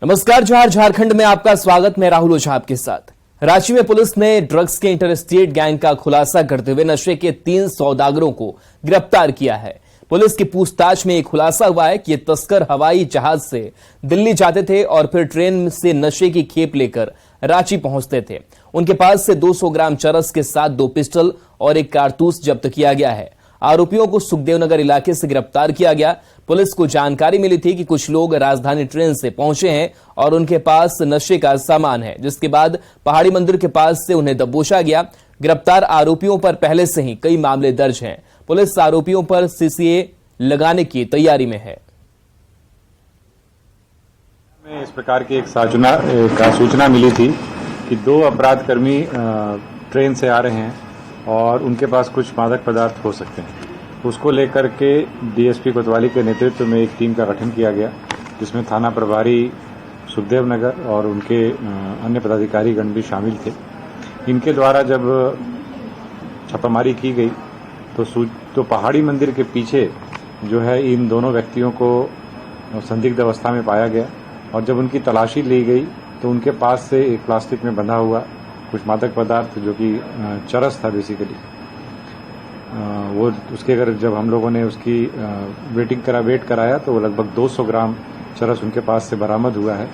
नमस्कार जोहार, झारखंड में आपका स्वागत। मैं राहुल ओझा आपके साथ। रांची में पुलिस ने ड्रग्स के इंटरस्टेट गैंग का खुलासा करते हुए नशे के 3 सौदागरों को गिरफ्तार किया है। पुलिस की पूछताछ में एक खुलासा हुआ है कि ये तस्कर हवाई जहाज से दिल्ली जाते थे और फिर ट्रेन से नशे की खेप लेकर रांची पहुंचते थे। उनके पास से 200 ग्राम चरस के साथ 2 पिस्टल और एक कारतूस जब्त किया गया है। आरोपियों को सुखदेव नगर इलाके से गिरफ्तार किया गया। पुलिस को जानकारी मिली थी कि कुछ लोग राजधानी ट्रेन से पहुंचे हैं और उनके पास नशे का सामान है, जिसके बाद पहाड़ी मंदिर के पास से उन्हें दबोचा गया। गिरफ्तार आरोपियों पर पहले से ही कई मामले दर्ज हैं। पुलिस आरोपियों पर सीसीए लगाने की तैयारी में है। इस प्रकार की एक सूचना मिली थी कि 2 अपराधकर्मी ट्रेन से आ रहे हैं और उनके पास कुछ मादक पदार्थ हो सकते हैं। उसको लेकर के डीएसपी कोतवाली के नेतृत्व में एक टीम का गठन किया गया, जिसमें थाना प्रभारी सुखदेव नगर और उनके अन्य पदाधिकारीगण भी शामिल थे। इनके द्वारा जब छापामारी की गई तो पहाड़ी मंदिर के पीछे जो है इन दोनों व्यक्तियों को संदिग्ध अवस्था में पाया गया और जब उनकी तलाशी ली गई तो उनके पास से एक प्लास्टिक में बंधा हुआ कुछ मादक पदार्थ जो कि चरस था बेसिकली, वो उसके अगर जब हम लोगों ने उसकी वेट कराया तो लगभग 200 ग्राम चरस उनके पास से बरामद हुआ है।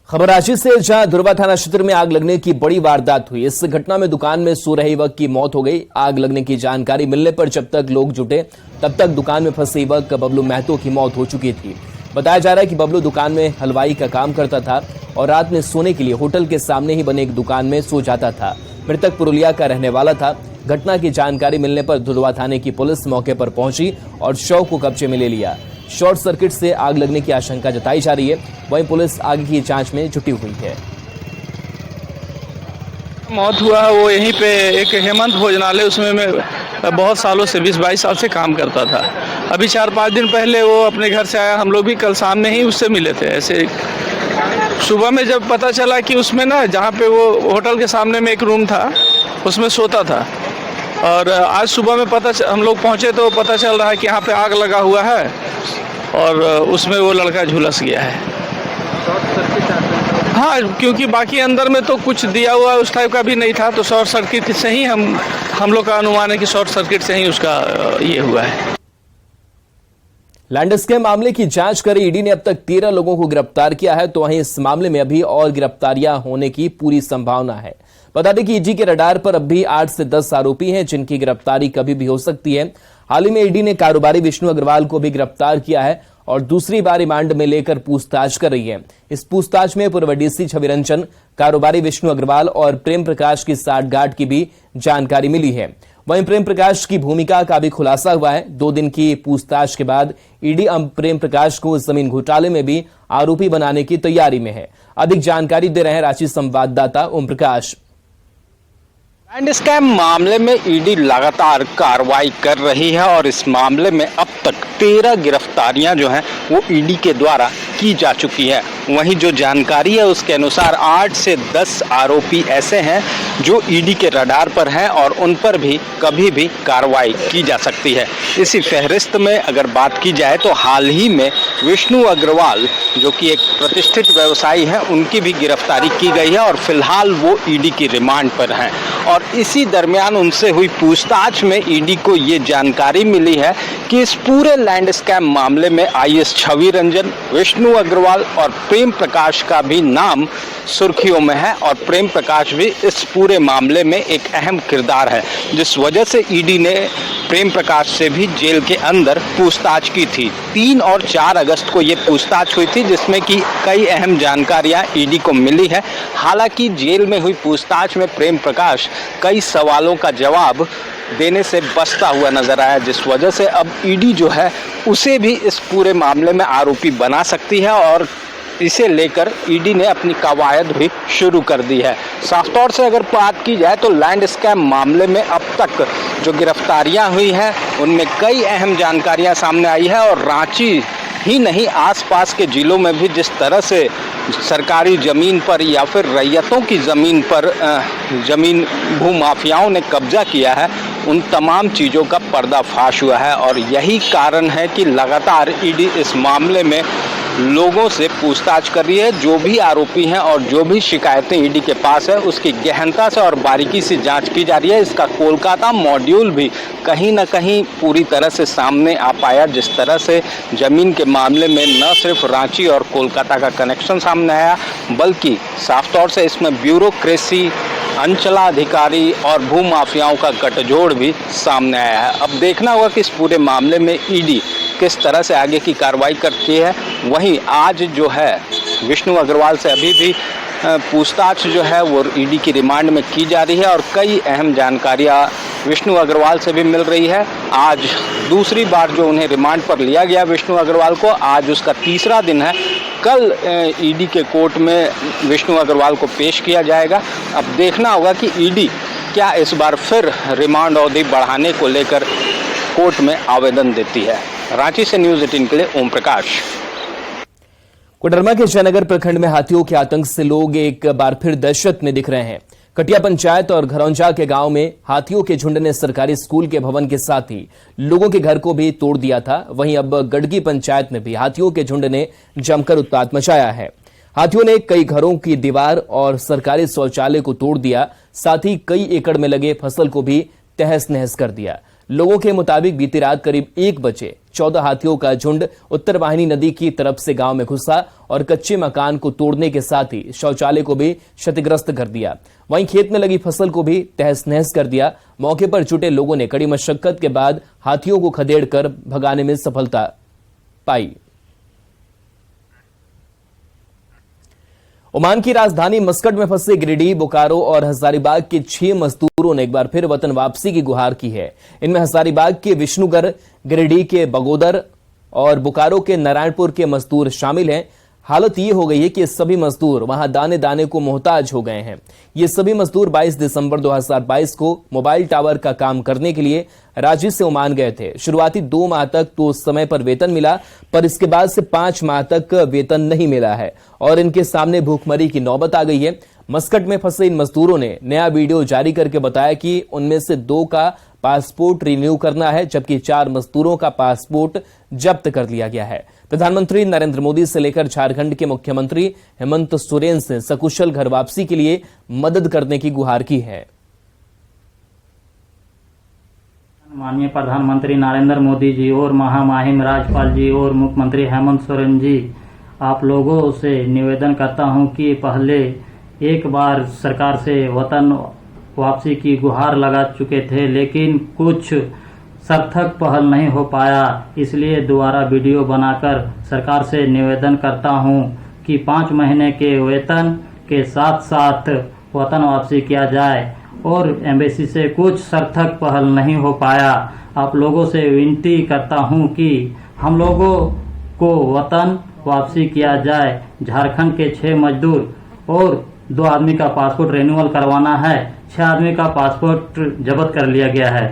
खबर रांची से, जहां धुरवा थाना क्षेत्र में आग लगने की बड़ी वारदात हुई। इस घटना में दुकान में सो रहे युवक की मौत हो गई। आग लगने की जानकारी मिलने पर जब तक लोग जुटे तब तक दुकान में फंसे युवक बबलू महतो की मौत हो चुकी थी। बताया जा रहा है कि बबलू दुकान में हलवाई का काम करता था और रात में सोने के लिए होटल के सामने ही बने एक दुकान में सो जाता था। मृतक पुरुलिया का रहने वाला था। घटना की जानकारी मिलने पर धुरवा थाने की पुलिस मौके पर पहुंची और शव को कब्जे में ले लिया। शॉर्ट सर्किट से आग लगने की आशंका जताई जा रही है। वहीं पुलिस आगे की जांच में जुटी हुई है। मौत हुआ वो यहीं पे एक हेमंत भोजनालय, उसमें मैं बहुत सालों से 20-22 साल से काम करता था। अभी 4-5 दिन पहले वो अपने घर से आया। हम लोग भी कल सामने ही उससे मिले थे। ऐसे सुबह में जब पता चला कि उसमें ना, जहाँ पे वो होटल के सामने में एक रूम था उसमें सोता था, और आज सुबह में हम लोग पहुँचे तो पता चल रहा है कि यहाँ पे आग लगा हुआ है और उसमें वो लड़का झुलस गया है। हाँ, क्योंकि बाकी अंदर में तो कुछ दिया हुआ उस टाइप का भी नहीं था, तो शॉर्ट सर्किट से ही हम लोग का अनुमान है कि शॉर्ट सर्किट से ही उसका ये हुआ है। लैंड स्कैम मामले की जांच कर ईडी ने अब तक 13 लोगों को गिरफ्तार किया है, तो वहीं इस मामले में अभी और गिरफ्तारियां होने की पूरी संभावना है। बता दें कि ईडी के रडार पर अब भी 8 से 10 आरोपी हैं, जिनकी गिरफ्तारी कभी भी हो सकती है। हाल ही में ईडी ने कारोबारी विष्णु अग्रवाल को भी गिरफ्तार किया है और दूसरी बार रिमांड में लेकर पूछताछ कर रही है। इस पूछताछ में पूर्व डीसी छवि रंजन, कारोबारी विष्णु अग्रवाल और प्रेम प्रकाश की साठगांठ की भी जानकारी मिली है। वहीं प्रेम प्रकाश की भूमिका का भी खुलासा हुआ है। 2 दिन की पूछताछ के बाद ईडी अब प्रेम प्रकाश को जमीन घोटाले में भी आरोपी बनाने की तैयारी में है। अधिक जानकारी दे रहे हैं रांची संवाददाता ओम प्रकाश। लैंड स्कैम मामले में ईडी लगातार कार्रवाई कर रही है और इस मामले में अब तक 13 गिरफ्तारियां जो हैं वो ईडी के द्वारा की जा चुकी है। वहीं जो जानकारी है उसके अनुसार 8 से 10 आरोपी ऐसे हैं जो ईडी के रडार पर हैं और उन पर भी कभी भी कार्रवाई की जा सकती है। इसी फहरिस्त में अगर बात की जाए तो हाल ही में विष्णु अग्रवाल, जो कि एक प्रतिष्ठित व्यवसायी हैं, उनकी भी गिरफ्तारी की गई है और फिलहाल वो ईडी की रिमांड पर हैं। और इसी दरमियान उनसे हुई पूछताछ में ईडी को ये जानकारी मिली है कि इस पूरे लैंड स्कैम मामले में आईएएस छवि रंजन, विष्णु अग्रवाल और प्रेम प्रकाश का भी नाम सुर्खियों में है और प्रेम प्रकाश भी इस पूरे मामले में एक अहम किरदार है, जिस वजह से ईडी ने प्रेम प्रकाश से भी जेल के अंदर पूछताछ की थी। 3 और 4 अगस्त को ये पूछताछ हुई थी, जिसमें कि कई अहम जानकारियां ईडी को मिली है। हालांकि जेल में हुई पूछताछ में प्रेम प्रकाश कई सवालों का जवाब देने से बचता हुआ नजर आया, जिस वजह से अब ईडी जो है उसे भी इस पूरे मामले में आरोपी बना सकती है और इसे लेकर ईडी ने अपनी कवायद भी शुरू कर दी है। साफ तौर से अगर बात की जाए तो लैंड स्कैम मामले में अब तक जो गिरफ्तारियां हुई हैं उनमें कई अहम जानकारियां सामने आई है और रांची ही नहीं, आसपास के जिलों में भी जिस तरह से सरकारी ज़मीन पर या फिर रैयतों की ज़मीन पर ज़मीन भूमाफियाओं ने कब्जा किया है, उन तमाम चीज़ों का पर्दाफाश हुआ है और यही कारण है कि लगातार ईडी इस मामले में लोगों से पूछताछ कर रही है। जो भी आरोपी हैं और जो भी शिकायतें ईडी के पास है उसकी गहनता से और बारीकी से जांच की जा रही है। इसका कोलकाता मॉड्यूल भी कहीं ना कहीं पूरी तरह से सामने आ पाया। जिस तरह से जमीन के मामले में न सिर्फ रांची और कोलकाता का कनेक्शन सामने आया, बल्कि साफ तौर से इसमें ब्यूरोक्रेसी, अंचलाधिकारी और भूमाफियाओं का गठजोड़ भी सामने आया है। अब देखना होगा कि इस पूरे मामले में ईडी किस तरह से आगे की कार्रवाई करती है। वहीं आज जो है विष्णु अग्रवाल से अभी भी पूछताछ जो है वो ईडी की रिमांड में की जा रही है और कई अहम जानकारियां विष्णु अग्रवाल से भी मिल रही है। आज दूसरी बार जो उन्हें रिमांड पर लिया गया विष्णु अग्रवाल को, आज उसका तीसरा दिन है। कल ईडी के कोर्ट में विष्णु अग्रवाल को पेश किया जाएगा। अब देखना होगा कि ईडी क्या इस बार फिर रिमांड अवधि बढ़ाने को लेकर कोर्ट में आवेदन देती है। रांची से न्यूज़ 18 के लिए ओम प्रकाश। कोडरमा के जयनगर प्रखंड में हाथियों के आतंक से लोग एक बार फिर दहशत में दिख रहे हैं। कटिया पंचायत और घरौंजा के गांव में हाथियों के झुंड ने सरकारी स्कूल के भवन के साथ ही लोगों के घर को भी तोड़ दिया था। वहीं अब गड़गी पंचायत में भी हाथियों के झुंड ने जमकर उत्पात मचाया है। हाथियों ने कई घरों की दीवार और सरकारी शौचालय को तोड़ दिया, साथ ही कई एकड़ में लगे फसल को भी तहस नहस कर दिया। लोगों के मुताबिक बीती रात करीब 1 बजे 14 हाथियों का झुंड उत्तर वाहिनी नदी की तरफ से गांव में घुसा और कच्चे मकान को तोड़ने के साथ ही शौचालय को भी क्षतिग्रस्त कर दिया। वहीं खेत में लगी फसल को भी तहस नहस कर दिया। मौके पर जुटे लोगों ने कड़ी मशक्कत के बाद हाथियों को खदेड़कर भगाने में सफलता पाई। ओमान की राजधानी मस्कट में फंसे गिरिडीह, बोकारो और हजारीबाग के 6 मजदूरों ने एक बार फिर वतन वापसी की गुहार की है। इनमें हजारीबाग के विष्णुगढ़, गिरिडीह के बगोदर और बोकारो के नारायणपुर के मजदूर शामिल हैं। हालत ये हो गई है कि सभी मजदूर वहां दाने दाने को मोहताज हो गए हैं। ये सभी मजदूर 22 दिसंबर 2022 को मोबाइल टावर का काम करने के लिए रांची से ओमान गए थे। शुरुआती 2 माह तक तो समय पर वेतन मिला, पर इसके बाद से 5 माह तक वेतन नहीं मिला है और इनके सामने भूखमरी की नौबत आ गई है। मस्कट में फंसे इन मजदूरों ने नया वीडियो जारी करके बताया कि उनमें से 2 का पासपोर्ट रिन्यू करना है, जबकि 4 मजदूरों का पासपोर्ट जब्त कर लिया गया है। प्रधानमंत्री नरेंद्र मोदी से लेकर झारखंड के मुख्यमंत्री हेमंत सोरेन से सकुशल घर वापसी के लिए मदद करने की गुहार की है। माननीय प्रधानमंत्री नरेंद्र मोदी जी और महामहिम राज्यपाल जी और मुख्यमंत्री हेमंत सोरेन जी, आप लोगों से निवेदन करता हूं कि पहले एक बार सरकार से वतन वापसी की गुहार लगा चुके थे, लेकिन कुछ सार्थक पहल नहीं हो पाया। इसलिए दोबारा वीडियो बनाकर सरकार से निवेदन करता हूं कि 5 महीने के वेतन के साथ साथ वतन वापसी किया जाए और एम्बेसी से कुछ सार्थक पहल नहीं हो पाया। आप लोगों से विनती करता हूं कि हम लोगों को वतन वापसी किया जाए। झारखंड के 6 मजदूर और 2 आदमी का पासपोर्ट रिन्यूअल करवाना है। 6 आदमी का पासपोर्ट जब्त कर लिया गया है।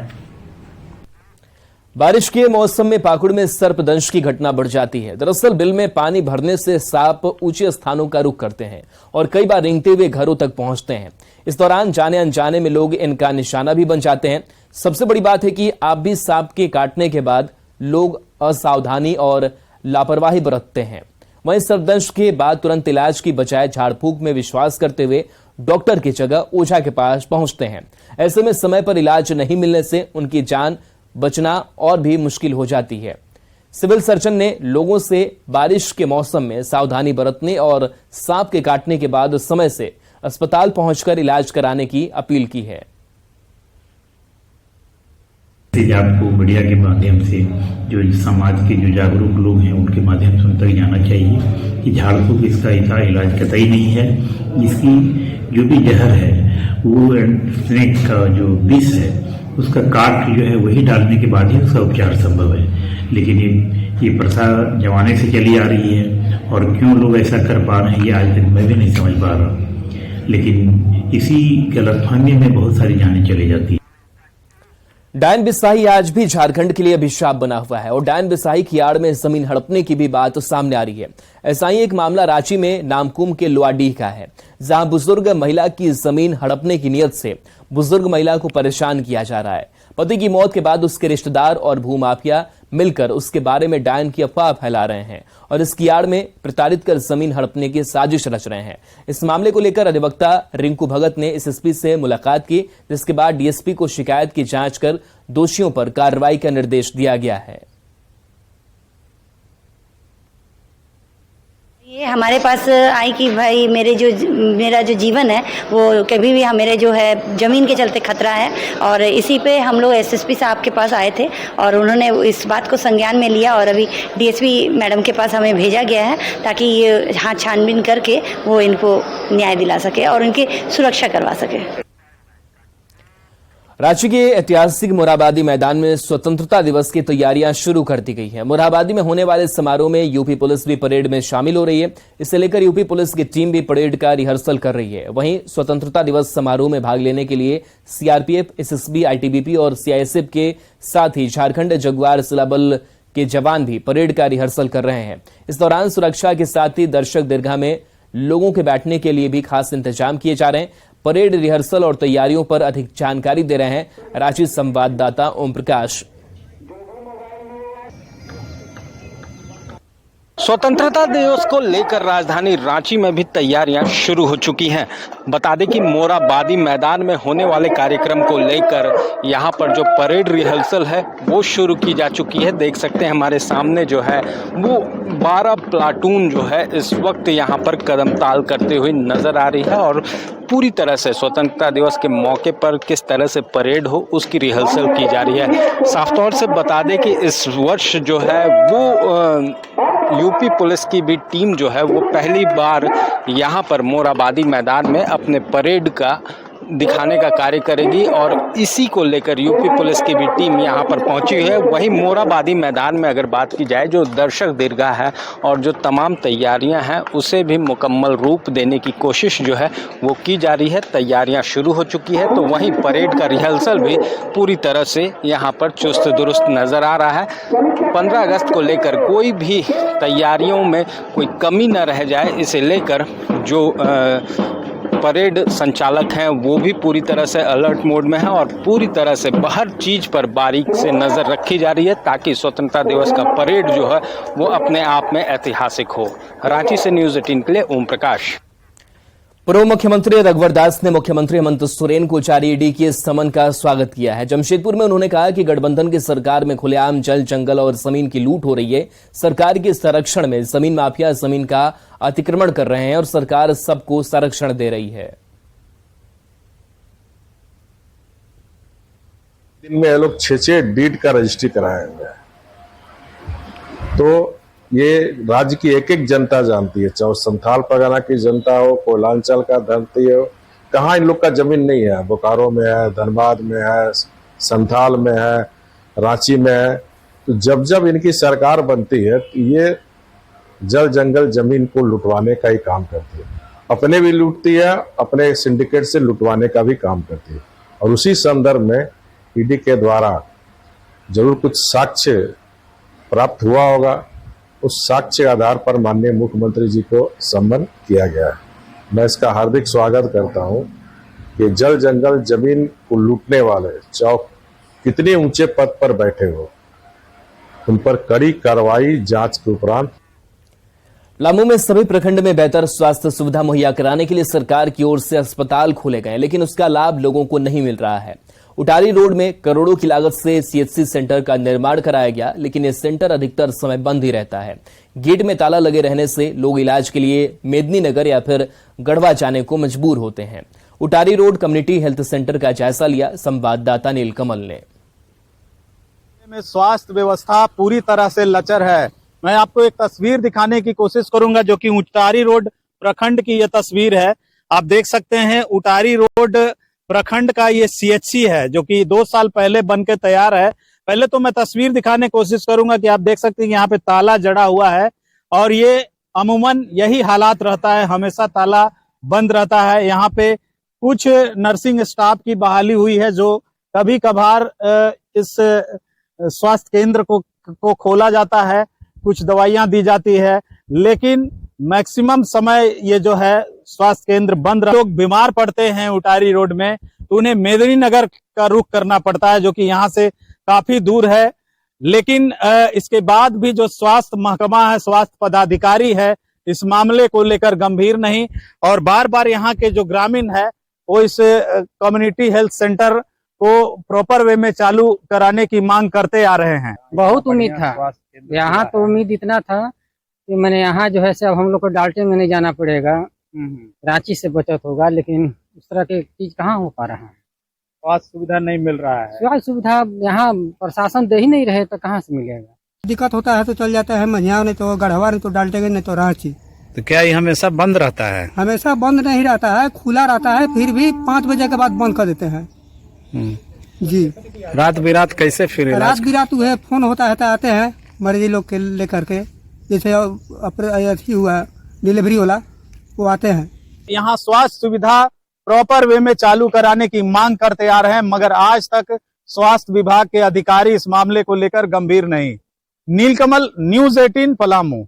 बारिश के मौसम में पाकुड़ में सर्पदंश की घटना बढ़ जाती है। दरअसल बिल में पानी भरने से सांप ऊंचे स्थानों का रुख करते हैं और कई बार रेंगते हुए घरों तक पहुंचते हैं। इस दौरान जाने अनजाने में लोग इनका निशाना भी बन जाते हैं। सबसे बड़ी बात है कि आप भी सांप के काटने के बाद लोग असावधानी और लापरवाही बरतते हैं। वहीं सर्पदंश के बाद तुरंत इलाज की बजाय झाड़ फूंक में विश्वास करते हुए डॉक्टर की जगह ओझा के पास पहुंचते हैं। ऐसे में समय पर इलाज नहीं मिलने से उनकी जान बचना और भी मुश्किल हो जाती है। सिविल सर्जन ने लोगों से बारिश के मौसम में सावधानी बरतने और सांप के काटने के बाद समय से अस्पताल पहुंचकर इलाज कराने की अपील की है। आपको मीडिया के माध्यम से जो समाज के जो जागरूक लोग हैं उनके माध्यम से उन तक जाना चाहिए कि झाड़ फूंक इसका इलाज कतई नहीं है। इसकी जो भी जहर है वो स्नेक का जो विष है उसका काट जो है वही डालने के बाद ही उसका उपचार संभव है। लेकिन ये प्रथा जमाने से चली आ रही है और क्यों लोग ऐसा कर पा रहे हैं ये आज तक मैं भी नहीं समझ पा रहा। लेकिन इसी गलतफहमी में बहुत सारी जानें चली जाती है। डायन बिसाही आज भी झारखंड के लिए अभिशाप बना हुआ है और डायन बिसाही की आड़ में जमीन हड़पने की भी बात सामने आ रही है। ऐसा ही एक मामला रांची में नामकुम के लोआडीह का है, जहां बुजुर्ग महिला की जमीन हड़पने की नीयत से बुजुर्ग महिला को परेशान किया जा रहा है। पति की मौत के बाद उसके रिश्तेदार और भूमाफिया मिलकर उसके बारे में डायन की अफवाह फैला रहे हैं और इसकी आड़ में प्रताड़ित कर जमीन हड़पने की साजिश रच रहे हैं। इस मामले को लेकर अधिवक्ता रिंकू भगत ने एसएसपी से मुलाकात की, जिसके बाद डीएसपी को शिकायत की जांच कर दोषियों पर कार्रवाई का निर्देश दिया गया है। ये हमारे पास आई कि भाई मेरा जो जीवन है वो कभी भी मेरे जो है ज़मीन के चलते खतरा है, और इसी पे हम लोग एसएसपी साहब के पास आए थे और उन्होंने इस बात को संज्ञान में लिया और अभी डीएसपी मैडम के पास हमें भेजा गया है ताकि ये छानबीन करके वो इनको न्याय दिला सके और उनकी सुरक्षा करवा सके। रांची के ऐतिहासिक मोरहाबादी मैदान में स्वतंत्रता दिवस की तैयारियां शुरू कर दी गई हैं। मोरहाबादी में होने वाले समारोह में यूपी पुलिस भी परेड में शामिल हो रही है। इसे लेकर यूपी पुलिस की टीम भी परेड का रिहर्सल कर रही है। वहीं स्वतंत्रता दिवस समारोह में भाग लेने के लिए सीआरपीएफ, एसएसबी, आईटीबीपी और सीआईएसएफ के साथ ही झारखंड जगुआर जिला बल के जवान भी परेड का रिहर्सल कर रहे हैं। इस दौरान सुरक्षा के साथ ही दर्शक दीर्घा में लोगों के बैठने के लिए भी खास इंतजाम किए जा रहे हैं। परेड रिहर्सल और तैयारियों पर अधिक जानकारी दे रहे हैं रांची संवाददाता ओम प्रकाश। स्वतंत्रता दिवस को लेकर राजधानी रांची में भी तैयारियां शुरू हो चुकी हैं। बता दें कि मोरहाबादी मैदान में होने वाले कार्यक्रम को लेकर यहां पर जो परेड रिहर्सल है वो शुरू की जा चुकी है। देख सकते हैं हमारे सामने जो है वो 12 प्लाटून जो है इस वक्त यहां पर कदम ताल करते हुए नजर आ रही है और पूरी तरह से स्वतंत्रता दिवस के मौके पर किस तरह से परेड हो उसकी रिहर्सल की जा रही है। साफ तौर से बता दें कि इस वर्ष जो है वो यूपी पुलिस की भी टीम जो है वो पहली बार यहाँ पर मोरहाबादी मैदान में अपने परेड का दिखाने का कार्य करेगी और इसी को लेकर यूपी पुलिस की भी टीम यहाँ पर पहुंची है। वहीं मोरहाबादी मैदान में अगर बात की जाए, जो दर्शक दीर्घा है और जो तमाम तैयारियां हैं उसे भी मुकम्मल रूप देने की कोशिश जो है वो की जा रही है। तैयारियां शुरू हो चुकी है, तो वहीं परेड का रिहर्सल भी पूरी तरह से यहाँ पर चुस्त दुरुस्त नजर आ रहा है। 15 अगस्त को लेकर कोई भी तैयारियों में कोई कमी न रह जाए, इसे लेकर जो परेड संचालक हैं वो भी पूरी तरह से अलर्ट मोड में है और पूरी तरह से हर चीज पर बारीक से नजर रखी जा रही है ताकि स्वतंत्रता दिवस का परेड जो है वो अपने आप में ऐतिहासिक हो। रांची से न्यूज़ 18 के लिए ओम प्रकाश। पूर्व मुख्यमंत्री रघुवर दास ने मुख्यमंत्री हेमंत सोरेन को जारी ईडी के समन का स्वागत किया है। जमशेदपुर में उन्होंने कहा कि गठबंधन की सरकार में खुलेआम जल, जंगल और जमीन की लूट हो रही है। सरकार के संरक्षण में जमीन माफिया जमीन का अतिक्रमण कर रहे हैं और सरकार सबको संरक्षण दे रही है। दिन में ये लोग 6 डीड का रजिस्ट्री कराए हुए हैं, तो ये राज्य की एक एक जनता जानती है, चाहे संथाल परगना की जनता हो, कोयलांचल का धरती हो, कहाँ इन लोग का जमीन नहीं है। बोकारो में है, धनबाद में है, संथाल में है, रांची में है। तो जब जब इनकी सरकार बनती है तो ये जल जंगल जमीन को लुटवाने का ही काम करती है। अपने भी लूटती है, अपने सिंडिकेट से लुटवाने का भी काम करती है। और उसी संदर्भ में ईडी के द्वारा जरूर कुछ साक्ष्य प्राप्त हुआ होगा। उस साक्ष्य के आधार पर माननीय मुख्यमंत्री जी को सम्मन किया गया है। मैं इसका हार्दिक स्वागत करता हूं कि जल जंगल जमीन को लूटने वाले चाहे कितने ऊंचे पद पर बैठे हो, उन पर कड़ी कार्रवाई जांच के उपरांत। पलामू में सभी प्रखंड में बेहतर स्वास्थ्य सुविधा मुहैया कराने के लिए सरकार की ओर से अस्पताल खोले गए, लेकिन उसका लाभ लोगों को नहीं मिल रहा है। उटारी रोड में करोड़ों की लागत से सीएचसी सेंटर का निर्माण कराया गया, लेकिन यह सेंटर अधिकतर समय बंद ही रहता है। गेट में ताला लगे रहने से लोग इलाज के लिए मेदिनीनगर या फिर गढ़वा जाने को मजबूर होते हैं। Utari road community health centre का जायजा लिया संवाददाता नीलकमल ने। स्वास्थ्य व्यवस्था पूरी तरह से लचर है। मैं आपको एक तस्वीर दिखाने की कोशिश करूंगा जो कि उटारी रोड प्रखंड की यह तस्वीर है। आप देख सकते हैं उटारी रोड प्रखंड का ये सीएचसी है जो कि 2 साल पहले बनकर तैयार है। पहले तो मैं तस्वीर दिखाने की कोशिश करूंगा कि आप देख सकते हैं कि यहाँ पे ताला जड़ा हुआ है और ये अमूमन यही हालात रहता है, हमेशा ताला बंद रहता है। यहाँ पे कुछ नर्सिंग स्टाफ की बहाली हुई है जो कभी कभार इस स्वास्थ्य केंद्र को खोला जाता है, कुछ दवाइयां दी जाती है, लेकिन मैक्सिमम समय ये जो है स्वास्थ्य केंद्र बंद। लोग बीमार पड़ते हैं उटारी रोड में तो उन्हें मेदिनीनगर का रुख करना पड़ता है जो कि यहाँ से काफी दूर है। लेकिन इसके बाद भी जो स्वास्थ्य महकमा है, स्वास्थ्य पदाधिकारी है, इस मामले को लेकर गंभीर नहीं, और बार बार यहाँ के जो ग्रामीण है वो इस कम्युनिटी हेल्थ सेंटर को प्रॉपर वे में चालू कराने की मांग करते आ रहे हैं। बहुत उम्मीद था यहाँ, तो उम्मीद इतना था कि मैंने यहाँ जो है से अब हम लोग को डाल्टन में नहीं जाना पड़ेगा, रांची से बचत होगा, लेकिन उस तरह की चीज कहाँ हो पा रहा है। स्वास्थ्य सुविधा नहीं मिल रहा है। स्वास्थ्य सुविधा यहाँ प्रशासन दे ही नहीं रहे तो कहाँ से मिलेगा। दिक्कत होता है तो चल जाता है मझिया, नहीं तो गढ़वा, नहीं तो डाल्टेगंज, नहीं तो रांची। तो क्या ये हमेशा बंद रहता है? हमेशा बंद नहीं रहता है, खुला रहता है, फिर भी 5 बजे के बाद बंद कर देते हैं जी। रात बिरात कैसे फिर? रात बिरात हुए फोन होता है तो आते हैं मरीजी लोग के लेकर के, जैसे अथी हुआ डिलीवरी वाला, वो आते हैं। यहाँ स्वास्थ्य सुविधा प्रॉपर वे में चालू कराने की मांग करते आ रहे हैं, मगर आज तक स्वास्थ्य विभाग के अधिकारी इस मामले को लेकर गंभीर नहीं। नीलकमल, न्यूज़ 18, पलामू।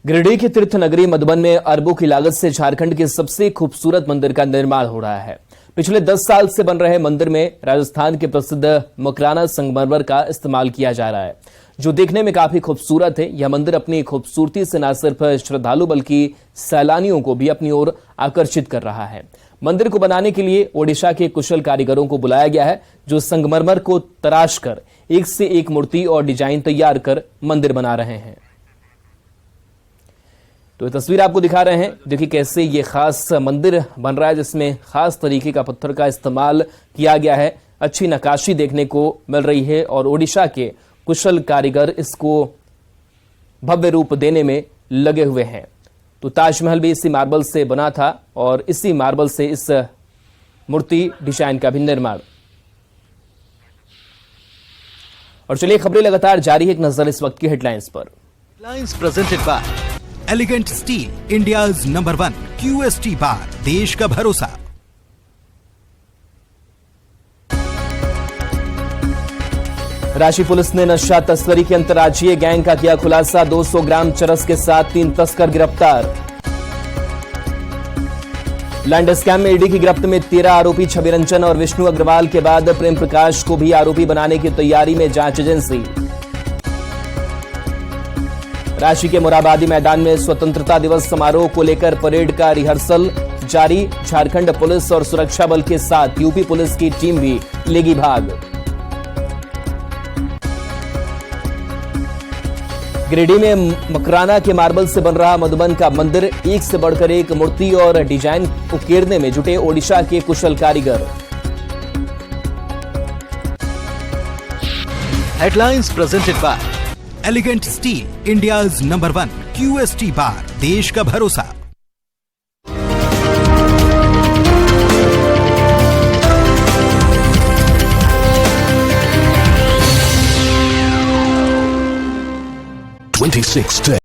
गिरिडीह की तीर्थ नगरी मधुबन में अरबों की लागत से झारखंड के सबसे खूबसूरत मंदिर का निर्माण हो रहा है। पिछले 10 साल से बन रहे मंदिर में राजस्थान के प्रसिद्ध मकराना संगमरमर का इस्तेमाल किया जा रहा है, जो देखने में काफी खूबसूरत है। यह मंदिर अपनी खूबसूरती से न सिर्फ श्रद्धालु बल्कि सैलानियों को भी अपनी ओर आकर्षित कर रहा है। मंदिर को बनाने के लिए ओडिशा के कुशल कारीगरों को बुलाया गया है, जो संगमरमर को तराश कर एक से एक मूर्ति और डिजाइन तैयार कर मंदिर बना रहे हैं। तो ये तस्वीर आपको दिखा रहे हैं, देखिए कैसे ये खास मंदिर बन रहा है, जिसमें खास तरीके का पत्थर का इस्तेमाल किया गया है। अच्छी नक्काशी देखने को मिल रही है और ओडिशा के कुशल कारीगर इसको भव्य रूप देने में लगे हुए हैं। तो ताजमहल भी इसी मार्बल से बना था और इसी मार्बल से इस मूर्ति डिजाइन का भी निर्माण। और चलिए खबरें लगातार जारी है, एक नजर इस वक्त की हेडलाइंस पर। Headlines presented by elegant steel, India's number 1 QST बार, देश का भरोसा। रांची पुलिस ने नशा तस्करी के अंतर्राज्यीय गैंग का किया खुलासा, 200 ग्राम चरस के साथ 3 तस्कर गिरफ्तार। लैंड स्कैम में ईडी की गिरफ्त में 13 आरोपी। छवि रंजन और विष्णु अग्रवाल के बाद प्रेम प्रकाश को भी आरोपी बनाने की तैयारी में जांच एजेंसी। रांची के मोरहाबादी मैदान में स्वतंत्रता दिवस समारोह को लेकर परेड का रिहर्सल जारी। झारखंड पुलिस और सुरक्षा बल के साथ यूपी पुलिस की टीम भी लेगी भाग। गिरिडीह में मकराना के मार्बल से बन रहा मधुबन का मंदिर, एक से बढ़कर एक मूर्ति और डिजाइन उकेरने में जुटे ओडिशा के कुशल कारीगर। Headlines presented by elegant steel, India's number 1 QST बार, देश का भरोसा।